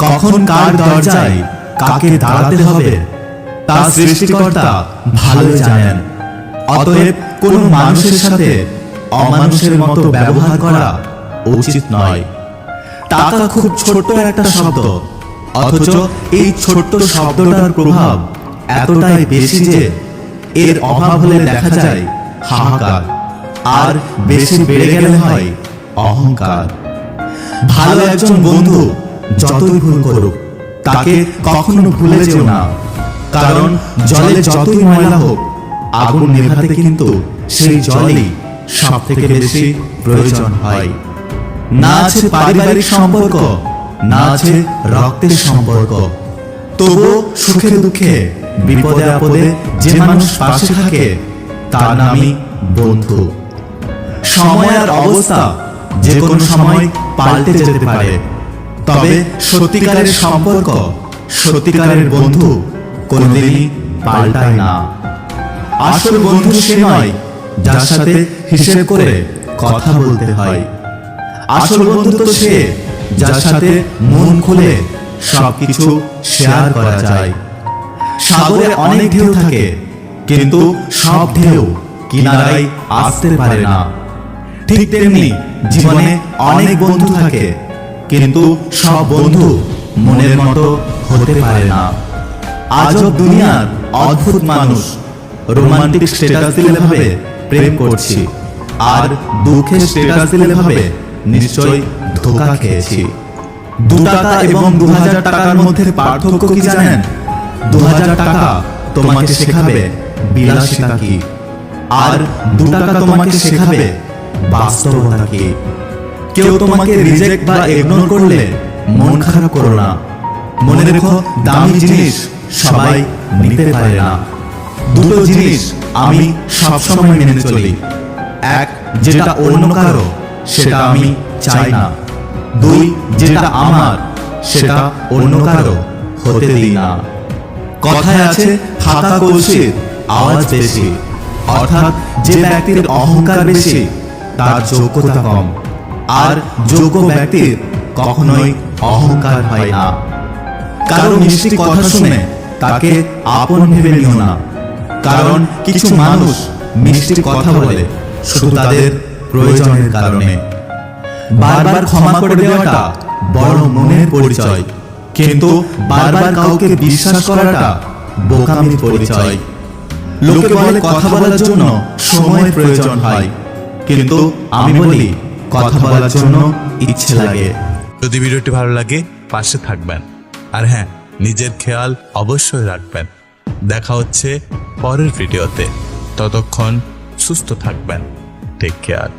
কখন কার দরজায় কাকে দাঁড়াতে হবে তা সৃষ্টিকর্তা ভালো জানেন। অতএব কোন মানুষের সাথে অমানুষের মতো ব্যবহার করা উচিত নয়। টাকা খুব ছোট্ট একটা শব্দ, অথচ এই ছোট্ট শব্দটার প্রভাব এতটাই বেশি যে এর অভাব হলে দেখা যায় হাহাকার, আর বেশি বেড়ে গেলে হয় অহংকার। ভালো একজন বন্ধু যতই ভুল করুক তাকে কখনো ভুলে যেও না, কারণ জলে যতই ময়লা হোক আগুন নেভাতে কিন্তু সেই জলই সব থেকে বেশি প্রয়োজন হয়। না আছে পারিবারিক সম্পর্ক, না আছে রক্তের সম্পর্ক, তবুও সুখে দুঃখে বিপদে আপদে যে মানুষ পাশে থাকে তার নামই বন্ধু। সময় আর অবস্থা যে কোনো সময় পাল্টে যেতে পারে, তবে সত্যিকারের সম্পর্ক, সত্যিকারের বন্ধু কোনদিনই পাল্টায় না। আসল বন্ধু সে নয় যার সাথে হিসেব করে কথা বলতে হয়। আসল বন্ধু তো সে যার সাথে মন খুলে সবকিছু শেয়ার করা যায়। সাগরে অনেক ঢেউ থাকে, কিন্তু সব ঢেউ কিনারায় আসতে পারে না। ঠিক তেমনি জীবনে অনেক বন্ধু থাকে, কিন্তু সব বন্ধু মনের মতো হতে পারে না। আজব দুনিয়ার অদ্ভুত মানুষ, রোমান্টিক স্ট্যাটাস দিলে ভাবে প্রেম করছি, আর দুঃখের স্ট্যাটাস দিলে ভাবে নিশ্চয়ই ধোঁকা খেয়েছি। 2 টাকা এবং 2000 টাকার মধ্যে পার্থক্য কি জানেন? 2000 টাকা তোমাকে শেখাবে বিলাসিতা কি, আর 2 টাকা তোমাকে শেখাবে বাস্তবতা কি। কেউ তোমাকে রিজেক্ট বা ইগনোর করলে মন খারাপ করো না। মনে রেখো, দামি জিনিস সবাই নিতে পারে না। 2টো জিনিস আমি সবসময় মেনে চলি। 1, যেটা অন্য কারো সেটা আমি চাই না। 2, যেটা আমার সেটা অন্য কারো হতে দিই না। কথায় আছে, ফাঁকা কলসির আওয়াজ বেশি, অর্থাৎ যে ব্যক্তির অহংকার বেশি তার যোগ্যতা কম, আর যোগ্য ব্যক্তির কখনোই অহংকার হয় না। কারো মিষ্টি কথা শুনে তাকে আপন ভেবে নিও না, কারণ কিছু মানুষ মিষ্টি কথা বলে শুধু তাদের প্রয়োজনের কারণে। বারবার ক্ষমা করে দেওয়াটা বড় মনের পরিচয়, কিন্তু বারবার কাউকে বিশ্বাস করাটা বোকামির পরিচয়। লোকে বলে কথা বলার জন্য সময়ের প্রয়োজন হয়, কিন্তু আমি বলি কথা বলার জন্য ইচ্ছে লাগে। যদি ভিডিওটি ভালো লাগে পাশে থাকবেন, আর হ্যাঁ, নিজের খেয়াল অবশ্যই রাখবেন। দেখা হচ্ছে পরের ভিডিওতে, ততক্ষণ সুস্থ থাকবেন। Take care.